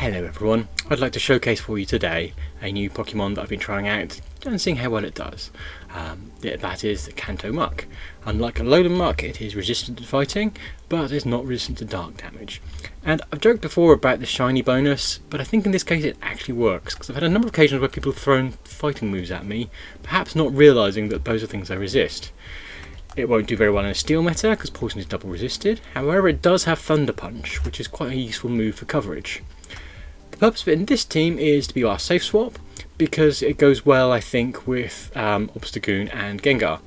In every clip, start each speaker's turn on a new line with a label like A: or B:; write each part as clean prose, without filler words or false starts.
A: Hello everyone, I'd like to showcase for you today a new Pokemon that I've been trying out and seeing how well it does. That is the Kanto Muk. Unlike Alolan Muk, it is resistant to fighting, but is not resistant to dark damage. And I've joked before about the shiny bonus, but I think in this case it actually works, because I've had a number of occasions where people have thrown fighting moves at me, perhaps not realising that those are things I resist. It won't do very well in a steel meta, because poison is double resisted. However, it does have Thunder Punch, which is quite a useful move for coverage. The purpose of it in this team is to be our safe swap, because it goes well, I think, with Obstagoon and Gengar.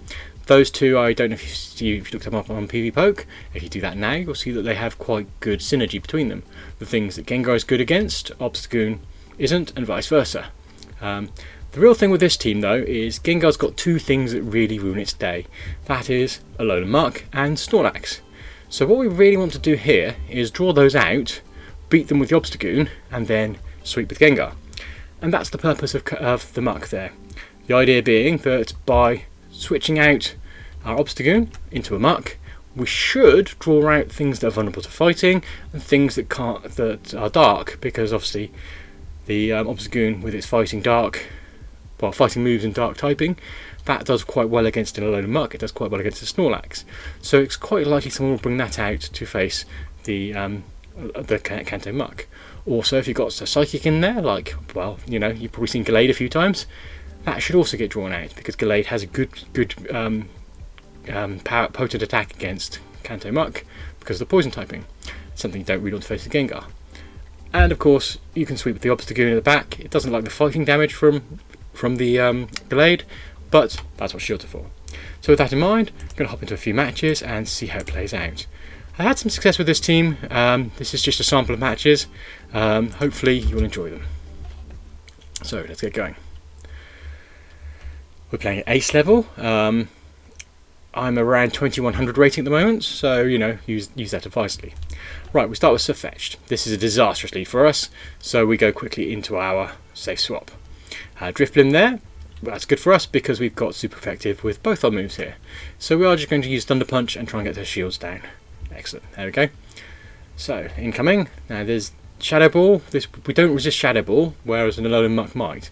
A: Those two, I don't know if you looked them up on PvPoke. If you do that now, you'll see that they have quite good synergy between them. The things that Gengar is good against, Obstagoon isn't, and vice versa. The real thing with this team, though, is Gengar's got two things that really ruin its day. That is Alolan Muk and Snorlax. So what we really want to do here is draw those out, beat them with the Obstagoon, and then sweep with Gengar. And that's the purpose of the Muk there. The idea being that by switching out our Obstagoon into a Muk, we should draw out things that are vulnerable to fighting and things that are dark, because obviously the Obstagoon with its fighting moves and dark typing, that does quite well against an Alolan Muk. It does quite well against a Snorlax. So it's quite likely someone will bring that out to face the Kanto Muk. Also, if you've got a Psychic in there, like, well, you know, you've probably seen Gallade a few times, that should also get drawn out, because Gallade has a good potent attack against Kanto Muk because of the poison typing. Something you don't really want to face with Gengar. And of course, you can sweep with the Obstagoon in the back. It doesn't like the fighting damage from the Gallade, but that's what Shield's for. So with that in mind, I'm going to hop into a few matches and see how it plays out. I had some success with this team. This is just a sample of matches. Hopefully you will enjoy them. So let's get going. We're playing at Ace level. I'm around 2100 rating at the moment, so you know, use that advisely. Right, we start with Surfetched. This is a disastrous lead for us, so we go quickly into our safe swap. Drifblim there, that's good for us because we've got super effective with both our moves here. So we are just going to use Thunder Punch and try and get their shields down. Excellent, there we go. So, incoming. Now there's Shadow Ball. We don't resist Shadow Ball, whereas an Alolan Muk might.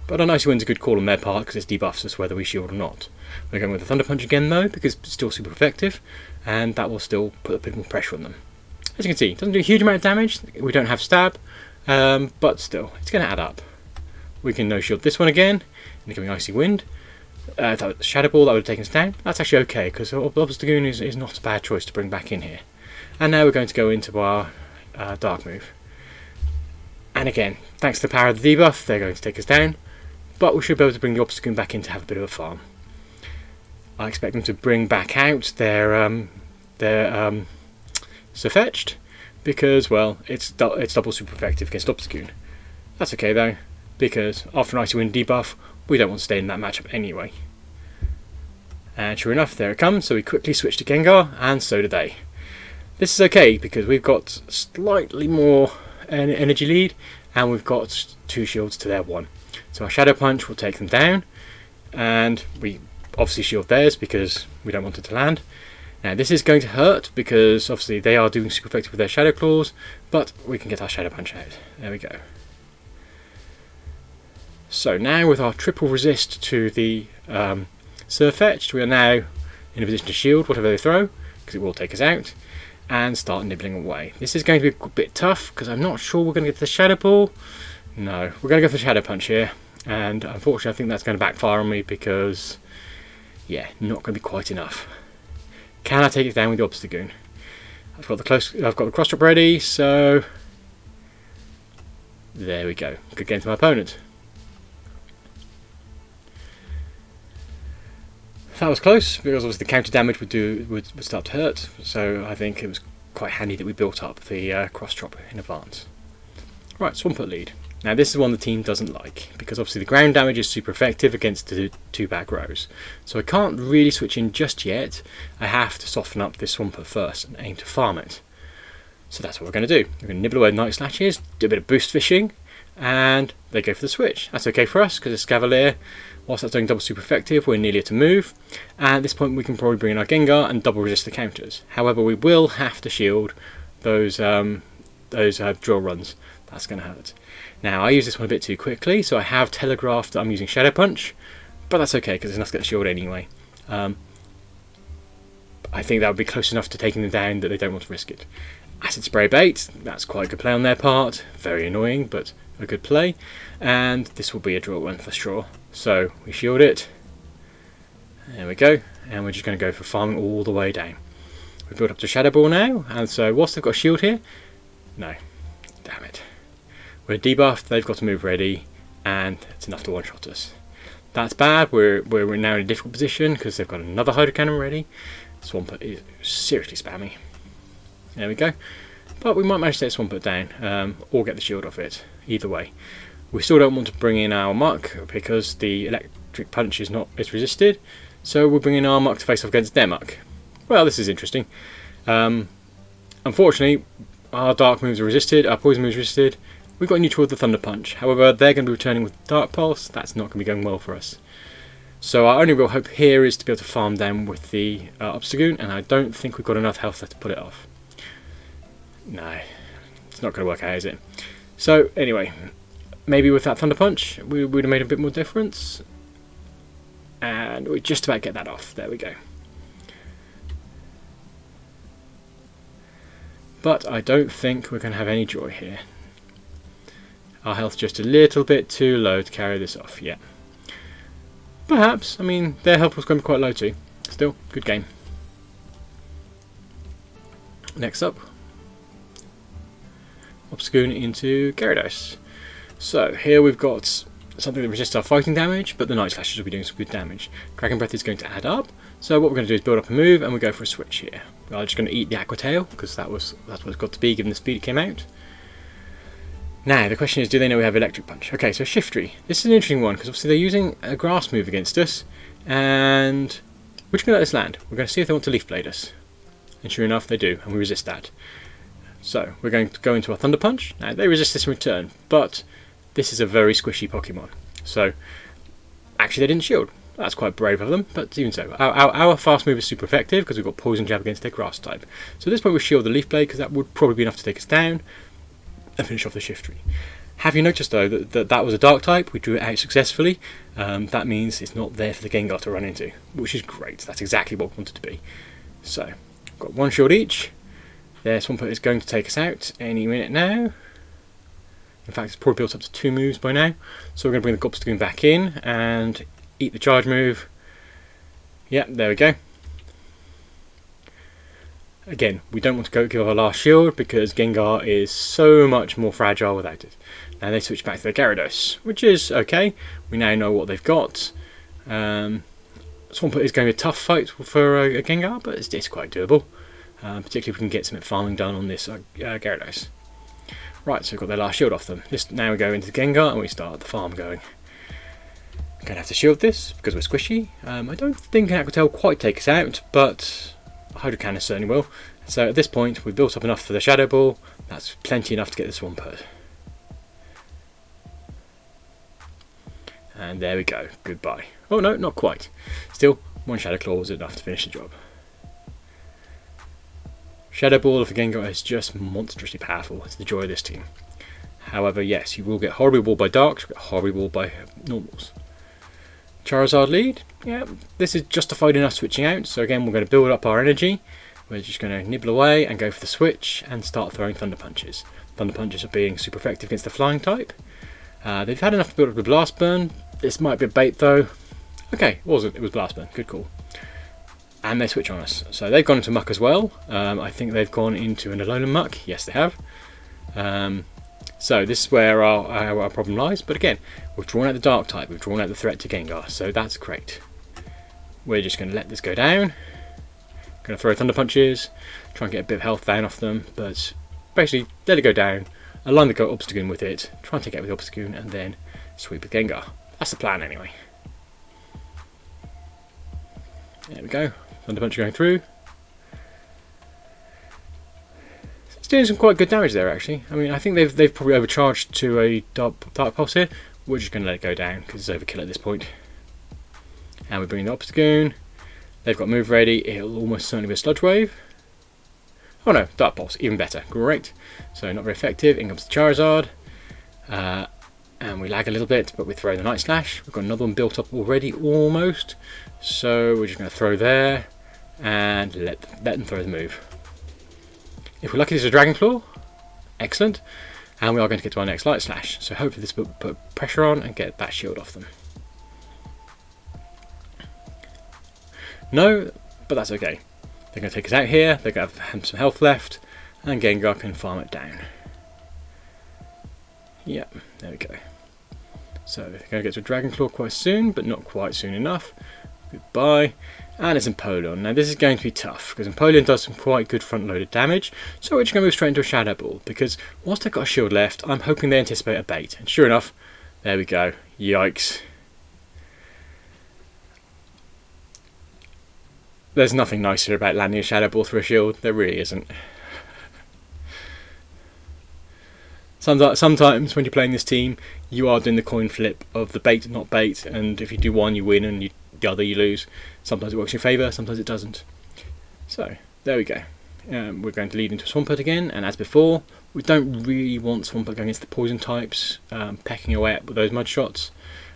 A: But an Icy Wind's a good call on their part because it debuffs us whether we shield or not. We're going with the Thunder Punch again though, because it's still super effective, and that will still put a bit more pressure on them. As you can see, it doesn't do a huge amount of damage. We don't have stab, but still, it's going to add up. We can no-shield this one again, incoming Icy Wind. That Shadow Ball, that would have taken us down. That's actually okay, because Obstagoon is not a bad choice to bring back in here. And now we're going to go into our Dark move. And again, thanks to the power of the debuff, they're going to take us down, but we should be able to bring the Obstagoon back in to have a bit of a farm. I expect them to bring back out their Surfetched, because, well, it's double super effective against Obstagoon. That's okay though, because after an Icy Wind debuff, we don't want to stay in that matchup anyway. And sure enough, there it comes, so we quickly switch to Gengar, and so do they. This is okay, because we've got slightly more energy lead, and we've got 2 shields to their 1. So our Shadow Punch will take them down, and we obviously shield theirs, because we don't want it to land. Now this is going to hurt, because obviously they are doing super effective with their Shadow Claws, but we can get our Shadow Punch out. There we go. So now with our triple resist to the Surfetched, we are now in a position to shield whatever they throw, because it will take us out, and start nibbling away. This is going to be a bit tough, because I'm not sure we're going to get the Shadow Ball. No, we're going to go for the Shadow Punch here, and unfortunately I think that's going to backfire on me, because, yeah, not going to be quite enough. Can I take it down with the Obstagoon? I've got the cross drop ready, so there we go. Good game for my opponent. That was close, because obviously the counter damage would start to hurt, so I think it was quite handy that we built up the cross drop in advance. Right, Swampert lead. Now this is one the team doesn't like, because obviously the ground damage is super effective against the 2 back rows. So I can't really switch in just yet. I have to soften up this Swampert first and aim to farm it. So that's what we're going to do. We're going to nibble away Night Slashes, do a bit of boost fishing, and they go for the switch. That's okay for us, because it's Cavalier. Whilst that's doing double super effective, we're nearly to move, and at this point we can probably bring in our Gengar and double resist the counters. However, we will have to shield those drill runs. That's going to hurt. Now, I use this one a bit too quickly, so I have telegraphed that I'm using Shadow Punch, but that's okay because it's enough to get the shield anyway. I think that would be close enough to taking them down that they don't want to risk it. Acid Spray Bait, that's quite a good play on their part. Very annoying, but a good play. And this will be a draw one for sure. So we shield it. There we go. And we're just going to go for farming all the way down. We've built up to Shadow Ball now, and so whilst they've got a shield here, no, damn it. We're debuffed, they've got to move ready, and it's enough to one-shot us. That's bad, we're now in a difficult position because they've got another Hydro Cannon ready. Swampert is seriously spammy. There we go. But we might manage to get Swampert down, or get the shield off it, either way. We still don't want to bring in our Muck because the Electric Punch is resisted, so we'll bring in our Muck to face off against their Muck. Well, this is interesting. Unfortunately, our Dark moves are resisted, our Poison moves are resisted. We've got neutral with the Thunder Punch. However, they're going to be returning with Dark Pulse. That's not going to be going well for us. So our only real hope here is to be able to farm down with the Obstagoon, and I don't think we've got enough health left to pull it off. No, it's not going to work out, is it? So anyway, maybe with that Thunder Punch, we would have made a bit more difference. And we just about get that off. There we go. But I don't think we're going to have any joy here. Our health's just a little bit too low to carry this off, yeah. Perhaps, I mean, their health was going to be quite low too. Still, good game. Next up, Obstagoon into Gyarados. So here we've got something that resists our fighting damage, but the Night Slashes will be doing some good damage. Dragon Breath is going to add up, so what we're going to do is build up a move and we go for a switch here. We're just going to eat the Aqua Tail, because that's what it's got to be given the speed it came out. Now, the question is, do they know we have Electric Punch? Okay, so Shiftry. This is an interesting one, because obviously they're using a Grass move against us, and we're just going to let this land. We're going to see if they want to Leaf Blade us. And sure enough, they do, and we resist that. So, we're going to go into our Thunder Punch. Now, they resist this in return, but this is a very squishy Pokemon. So, actually they didn't shield. That's quite brave of them, but even so. Our fast move is super effective, because we've got Poison Jab against their Grass type. So at this point we shield the Leaf Blade, because that would probably be enough to take us down, and finish off the Shiftry. Have you noticed though that was a Dark type? We drew it out successfully. That means it's not there for the Gengar to run into, which is great. That's exactly what we wanted to be. So, got one shield each. Their Swampert is going to take us out any minute now. In fact, it's probably built up to 2 moves by now. So we're going to bring the Obstagoon back in and eat the charge move. Yep, there we go. Again, we don't want to give up our last shield because Gengar is so much more fragile without it. Now they switch back to their Gyarados, which is okay. We now know what they've got. Swampert is going to be a tough fight for a Gengar, but it's quite doable. Particularly if we can get some farming done on this Gyarados. Right, so we've got their last shield off them. Now we go into the Gengar and we start the farm going. We're going to have to shield this because we're squishy. I don't think an Aqua Tail will quite take us out, but Hydro Cannon certainly will. So at this point we've built up enough for the Shadow Ball. That's plenty enough to get the Swampert. And there we go, goodbye. Oh no, not quite. Still, one Shadow Claw was enough to finish the job. Shadow Ball of the Gengar is just monstrously powerful. It's the joy of this team. However, yes, you will get Horrible Ball by Darks, you'll get Horrible Ball by Normals. Charizard lead, yeah, this is justified enough switching out, so again we're going to build up our energy. We're just going to nibble away and go for the switch and start throwing Thunder Punches. Thunder Punches are being super effective against the Flying type. They've had enough to build up the Blast Burn. This might be a bait though. Okay, it wasn't, it was Blast Burn, good call. And they switch on us. So they've gone into Muck as well. I think they've gone into an Alolan Muck, yes they have. So this is where our problem lies, but again, we've drawn out the Dark type, we've drawn out the threat to Gengar, so that's great. We're just going to let this go down, going to throw Thunder Punches, try and get a bit of health down off them, but basically let it go down, align the Obstagoon with it, try and take it out with the Obstagoon, and then sweep with Gengar. That's the plan anyway. There we go, Thunder Punch going through. It's doing some quite good damage there actually. I mean, I think they've probably overcharged to a Dark Pulse here. We're just going to let it go down because it's overkill at this point. And we bring the Obstagoon. They've got move ready. It'll almost certainly be a Sludge Wave. Oh no, Dark Pulse, even better. Great. So not very effective. In comes the Charizard. and we lag a little bit, but we throw the Night Slash. We've got another one built up already, almost. So we're just going to throw there and let them throw the move. If we're lucky, there's a Dragon Claw. Excellent. And we are going to get to our next Light Slash. So hopefully this will put pressure on and get that shield off them. No, but that's okay. They're going to take us out here. They're going to have some health left, and Gengar can farm it down. Yep, there we go. So they're going to get to a Dragon Claw quite soon, but not quite soon enough. Goodbye. And it's Empoleon. Now this is going to be tough, because Empoleon does some quite good front-loaded damage, so we're just going to move straight into a Shadow Ball, because whilst they've got a shield left, I'm hoping they anticipate a bait. And sure enough, there we go. Yikes. There's nothing nicer about landing a Shadow Ball through a shield. There really isn't. Sometimes when you're playing this team, you are doing the coin flip of the bait, not bait, and if you do one, you win, and the other, you lose. Sometimes it works in your favour, sometimes it doesn't. So, there we go. We're going to lead into Swampert again, and as before, we don't really want Swampert going against the poison types, pecking away at those mud shots.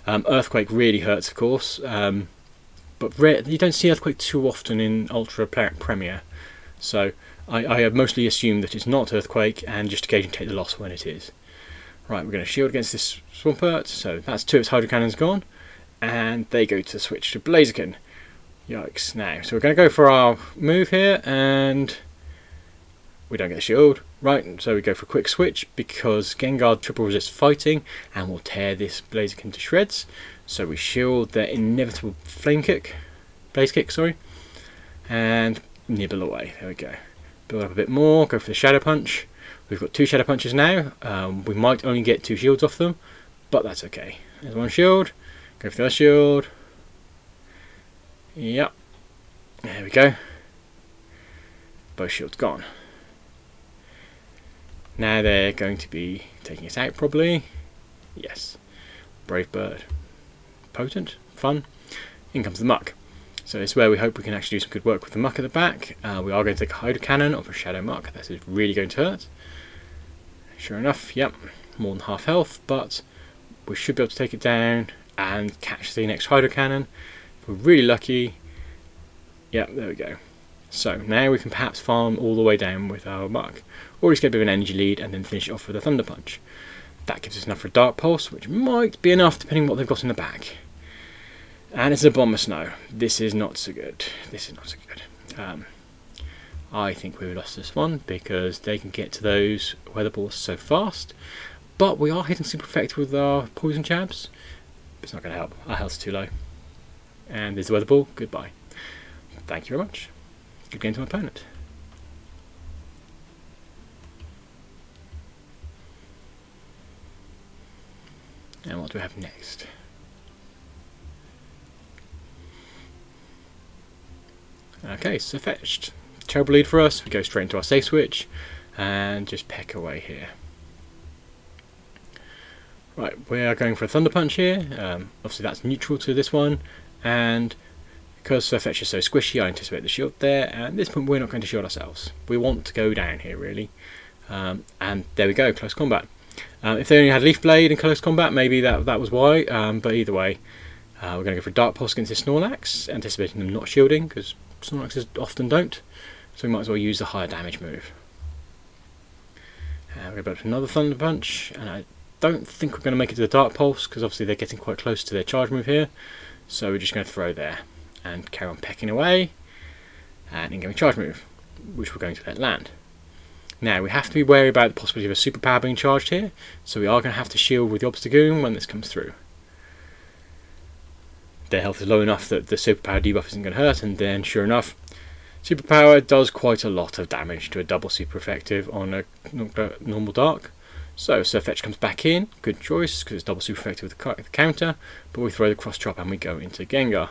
A: Earthquake really hurts, of course, but you don't see Earthquake too often in Ultra Premier, so I have mostly assumed that it's not Earthquake and just occasionally take the loss when it is. Right, we're going to shield against this Swampert, so that's 2 of its Hydro Cannons gone, and they go to switch to Blaziken. Yikes. Now, so we're going to go for our move here, and we don't get the shield. Right, so we go for a quick switch, because Gengar triple resist fighting, and will tear this Blaziken to shreds. So we shield their inevitable Blaze Kick, and nibble away. There we go. Build up a bit more, go for the Shadow Punch. We've got 2 Shadow Punches now. We might only get 2 shields off them, but that's okay. There's one shield, go for the other shield. Yep, there we go. Both shields gone. Now they're going to be taking us out probably. Yes. Brave Bird. Potent. Fun. In comes the Muck. So this is where we hope we can actually do some good work with the Muck at the back. We are going to take a Hydro Cannon off a Shadow Muck. This is really going to hurt. Sure enough, yep, more than half health, but we should be able to take it down and catch the next Hydro Cannon. If we're really lucky, yep, there we go. So now we can perhaps farm all the way down with our Muck, or just get a bit of an energy lead and then finish it off with a Thunder Punch. That gives us enough for a Dark Pulse, which might be enough depending on what they've got in the back. And it's a Bomber Snow. This is not so good. This is not so good. I think we've lost this one because they can get to those Weather Balls so fast. But we are hitting super effective with our Poison Jabs. It's not going to help. Our health's too low. And there's the Weather Ball. Goodbye. Thank you very much. Good game to my opponent. And what do we have next? Okay, so fetched. Terrible lead for us. We go straight into our safe switch and just peck away here. Right, we are going for a Thunder Punch here. Obviously that's neutral to this one, and because Surfetch is so squishy, I anticipate the shield there, and at this point we're not going to shield ourselves. We want to go down here really. And there we go, close combat. If they only had Leaf Blade in close combat, maybe that was why, but either way, we're going to go for Dark Pulse against this Snorlax, anticipating them not shielding, because Snorlaxes often don't, so we might as well use the higher damage move. We're going to put another Thunder Punch, and I don't think we're going to make it to the Dark Pulse, because obviously they're getting quite close to their charge move here, so we're just going to throw there, and carry on pecking away, and incoming charge move, which we're going to let land. Now, we have to be wary about the possibility of a superpower being charged here, so we are going to have to shield with the Obstagoon when this comes through. Their health is low enough that the superpower debuff isn't going to hurt, and then sure enough, superpower does quite a lot of damage to a double super effective on a normal dark. So Surfetch comes back in, good choice, because it's double super effective with the counter, but we throw the cross chop and we go into Gengar.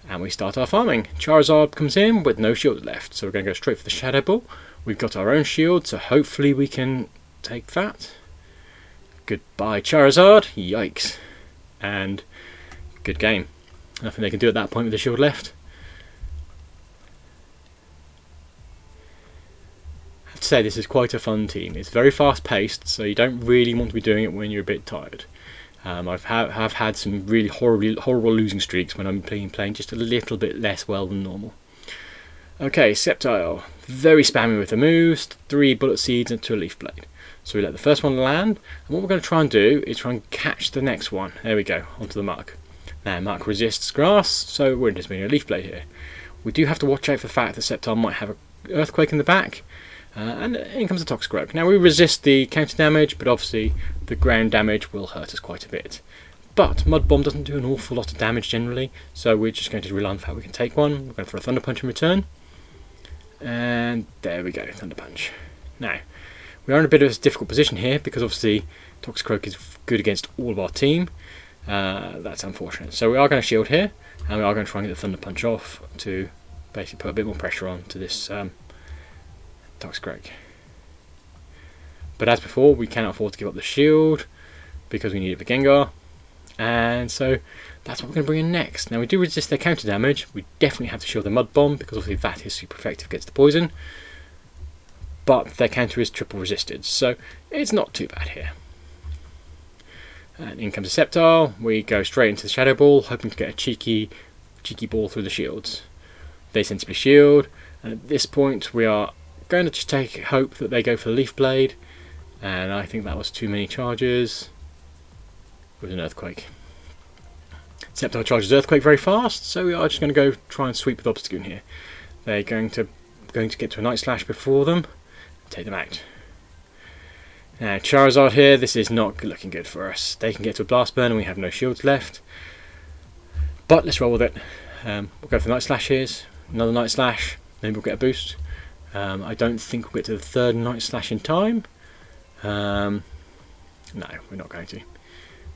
A: And we start our farming. Charizard comes in with no shield left, so we're going to go straight for the Shadow Ball. We've got our own shield, so hopefully we can take that. Goodbye Charizard, yikes. And good game. Nothing they can do at that point with the shield left. to say this is quite a fun team. It's very fast paced, so you don't really want to be doing it when you're a bit tired. I've had some really horrible losing streaks when I'm playing just a little bit less well than normal. Okay, Sceptile, very spammy with the moves, 3 bullet seeds into a leaf blade. So we let the first one land, and what we're going to try and do is try and catch the next one. There we go, onto the Muk. Now Muk resists grass, so we're just making a leaf blade here. We do have to watch out for the fact that Sceptile might have an earthquake in the back, and in comes the Toxicroak. Now we resist the counter damage, but obviously the ground damage will hurt us quite a bit. But Mud Bomb doesn't do an awful lot of damage generally, so we're just going to rely on the fact we can take one. We're going to throw a Thunder Punch in return. And there we go, Thunder Punch. Now, we are in a bit of a difficult position here because obviously Toxicroak is good against all of our team. That's unfortunate. So we are going to shield here, and we are going to try and get the Thunder Punch off to basically put a bit more pressure on to this Toxicroak. But as before, we cannot afford to give up the shield because we need it for Gengar. And so that's what we're going to bring in next. Now we do resist their counter damage. We definitely have to shield the Mud Bomb because obviously that is super effective against the poison. But their counter is triple resisted, so it's not too bad here. And in comes a Sceptile. We go straight into the Shadow Ball, hoping to get a cheeky ball through the shields. They sensibly shield, and at this point we are going to just take hope that they go for the Leaf Blade. And I think that was too many charges. It was an Earthquake. Sceptile charges Earthquake very fast, so we are just going to go try and sweep with Obstagoon here. They're going to get to a Night Slash before them, and take them out. Now Charizard here, this is not looking good for us. They can get to a Blast Burn and we have no shields left. But let's roll with it. We'll go for Night Slash here. Another Night Slash, maybe we'll get a boost. I don't think we'll get to the third Night Slash in time. No, we're not going to.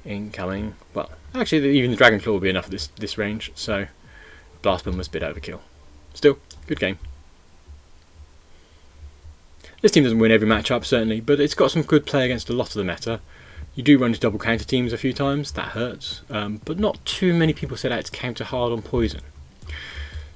A: Incoming. Well, actually, even the Dragon Claw will be enough at this range, so Blast Bomb was a bit overkill. Still, good game. This team doesn't win every matchup, certainly, but it's got some good play against a lot of the meta. You do run into double counter teams a few times, that hurts, but not too many people set out to counter hard on poison.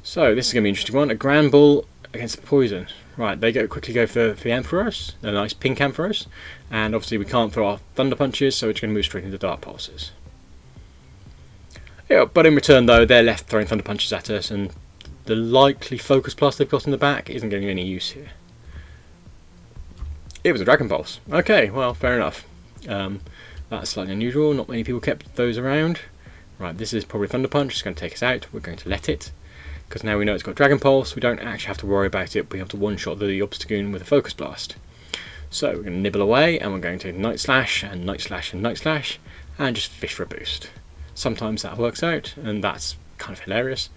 A: So this is going to be an interesting one. A Grand Bull against poison. Right, they quickly go for the Ampharos, a nice pink Ampharos, and obviously we can't throw our Thunder Punches, so we're just going to move straight into Dark Pulses. Yeah, but in return though, they're left throwing Thunder Punches at us, and the likely Focus Plus they've got in the back isn't getting any use here. It was a Dragon Pulse. Okay, well, fair enough. That's slightly unusual, not many people kept those around. Right, this is probably Thunder Punch, it's going to take us out, we're going to let it. Because now we know it's got Dragon Pulse, we don't actually have to worry about it, we have to one-shot the Obstagoon with a Focus Blast. So we're going to nibble away, and we're going to Night Slash, and Night Slash, and Night Slash, and just fish for a boost. Sometimes that works out, and that's kind of hilarious.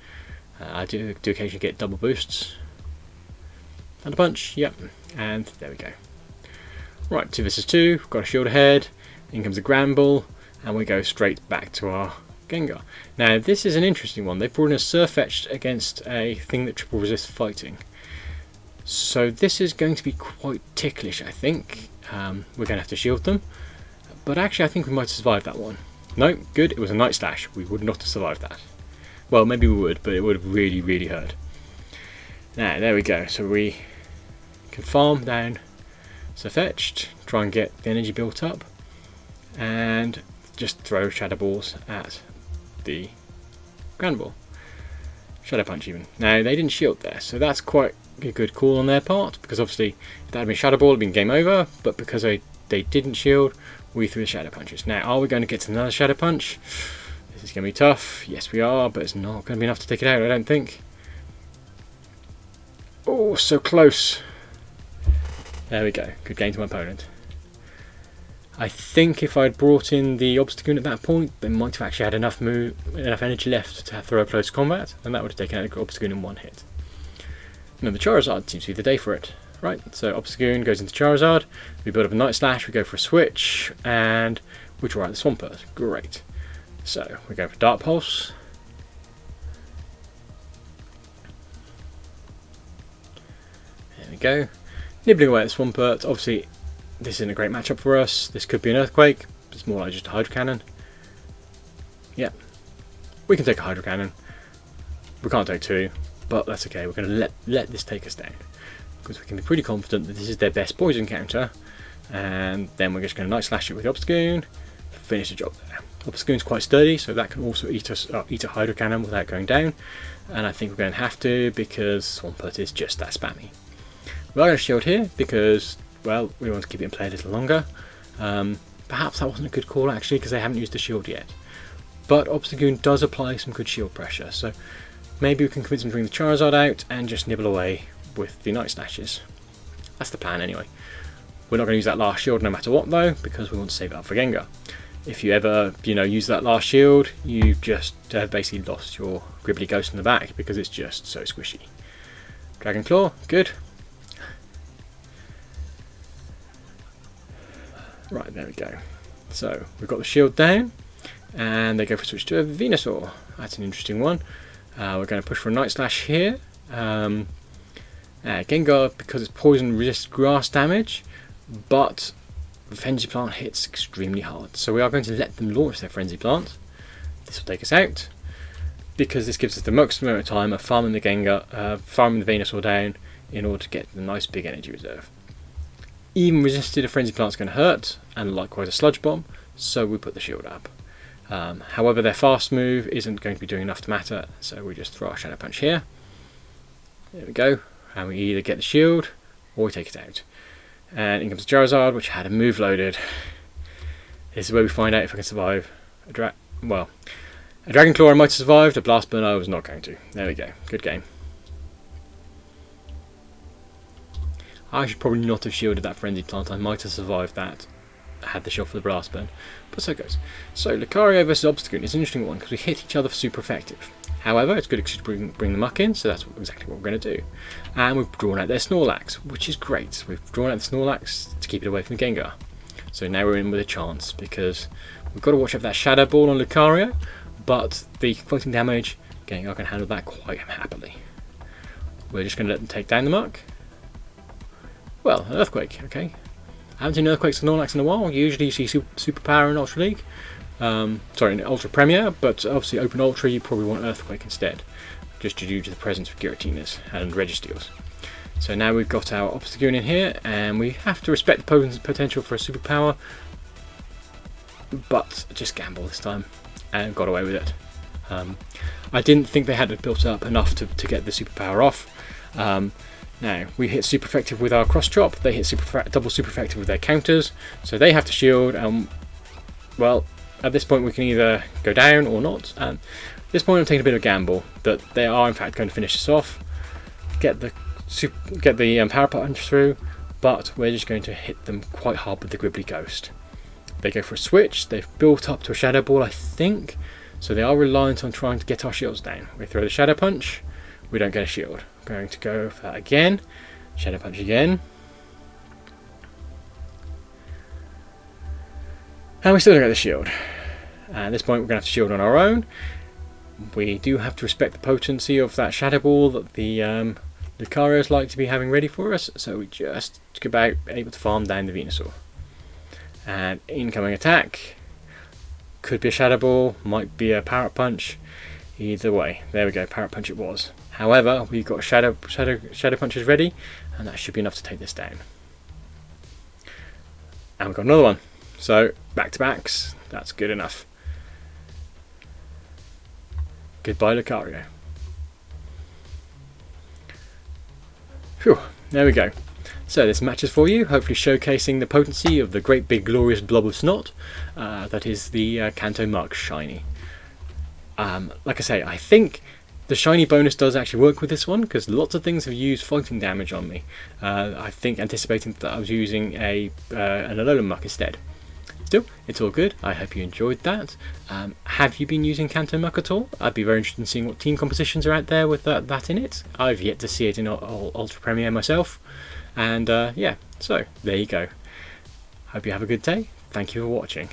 A: I do occasionally get double boosts. Thunder Punch, yep, and there we go. Right, 2 vs 2, we've got a shield ahead, in comes a Grand Bull, and we go straight back to our Gengar. Now this is an interesting one. They've brought in a Surfetched against a thing that triple resists fighting. So this is going to be quite ticklish, I think. We're going to have to shield them. But actually I think we might survive that one. No, good, it was a Night Slash. We would not have survived that. Well, maybe we would, but it would have really, really hurt. Now, there we go. So we can farm down Surfetched, try and get the energy built up, and just throw Shadow Balls at the Grand Ball. Shadow Punch even. Now they didn't shield there, so that's quite a good call on their part, because obviously if that had been Shadow Ball it would have been game over, but because they didn't shield, we threw the Shadow Punches. Now are we going to get to another Shadow Punch? This is going to be tough. Yes we are, but it's not going to be enough to take it out, I don't think. Oh, so close. There we go, good game to my opponent. I think if I'd brought in the Obstagoon at that point, they might have actually had enough energy left to throw a close combat, and that would have taken out the Obstagoon in one hit. Now the Charizard seems to be the day for it. Right, so Obstagoon goes into Charizard, we build up a Night Slash, we go for a switch, and we draw out the Swampert. Great. So we go for Dark Pulse. There we go. Nibbling away at the Swampert. Obviously this isn't a great matchup for us. This could be an Earthquake. It's more like just a Hydro Cannon. Yeah, we can take a Hydro Cannon. We can't take two, but that's okay. We're going to let this take us down. because we can be pretty confident that this is their best poison counter, and then we're just going to Night Slash it with Obstagoon, finish the job there. Obstagoon's quite sturdy, so that can also eat a Hydro Cannon without going down, and I think we're going to have to because Swampert is just that spammy. We are going to shield here because, well, we want to keep it in play a little longer. Perhaps that wasn't a good call actually because they haven't used the shield yet. But Obstagoon does apply some good shield pressure, so maybe we can convince them to bring the Charizard out and just nibble away with the Night Slashes. That's the plan anyway. We're not going to use that last shield no matter what though, because we want to save it up for Gengar. If you ever, use that last shield, you just have basically lost your Gribbly Ghost in the back because it's just so squishy. Dragon Claw, good. Right, there we go. So we've got the shield down, and they go for a switch to a Venusaur. That's an interesting one. We're going to push for a Night Slash here. Gengar, because it's poison, resists grass damage, but the Frenzy Plant hits extremely hard. So we are going to let them launch their Frenzy Plant. This will take us out, because this gives us the maximum amount of time of farming the farming the Venusaur down in order to get the nice big energy reserve. Even resisted, a Frenzy Plant's going to hurt, and likewise a Sludge Bomb, so we put the shield up. However, their fast move isn't going to be doing enough to matter, so we just throw our Shadow Punch here. There we go, and we either get the shield or we take it out. And in comes the Charizard, which had a move loaded. This is where we find out if I can survive. A Dragon Claw I might have survived, a Blast Burn I was not going to. There we go, good game. I should probably not have shielded that Frenzy Plant, I might have survived that. I had the shield for the Blast Burn, but so it goes. So Lucario versus Obstagoon is an interesting one because we hit each other for super effective. However, it's good to bring the Muck in, so that's exactly what we're going to do. And we've drawn out their Snorlax, which is great. We've drawn out the Snorlax to keep it away from the Gengar. So now we're in with a chance because we've got to watch out for that Shadow Ball on Lucario, but the floating damage, Gengar can handle that quite happily. We're just going to let them take down the Muck. Well, an Earthquake, okay. I haven't seen Earthquake Snorlax in a while. Usually you see Superpower in Ultra League. In Ultra Premier, but obviously Open Ultra you probably want Earthquake instead, just due to the presence of Giratinas and Registeels. So now we've got our Obstagoon in here, and we have to respect the potential for a Superpower, but just gamble this time, and got away with it. I didn't think they had it built up enough to get the Superpower off. Now, we hit super effective with our cross chop, they hit double super effective with their counters, so they have to shield, and well, at this point we can either go down or not, and at this point I'm taking a bit of a gamble that they are in fact going to finish this off, get the Power Punch through, but we're just going to hit them quite hard with the Gribbly Ghost. They go for a switch, they've built up to a Shadow Ball I think, so they are reliant on trying to get our shields down. We throw the Shadow Punch, we don't get a shield. Going to go for that again, Shadow Punch again, and we still don't get the shield. And at this point we're going to have to shield on our own. We do have to respect the potency of that Shadow Ball that the Lucarios like to be having ready for us, so we just about able to farm down the Venusaur. And incoming attack, could be a Shadow Ball, might be a Power Punch, either way. There we go, Power Punch it was. However, we've got shadow punches ready, and that should be enough to take this down. And we've got another one. So, back-to-backs, that's good enough. Goodbye, Lucario. Phew, there we go. So this match is for you, hopefully showcasing the potency of the great big glorious blob of snot that is the Kanto Muk shiny. Like I say, I think the shiny bonus does actually work with this one because lots of things have used fighting damage on me. I think anticipating that I was using an Alolan Muck instead. Still, it's all good. I hope you enjoyed that. Have you been using Kanto Muk at all? I'd be very interested in seeing what team compositions are out there with that in it. I've yet to see it in Ultra Premier myself. And yeah, so there you go. Hope you have a good day. Thank you for watching.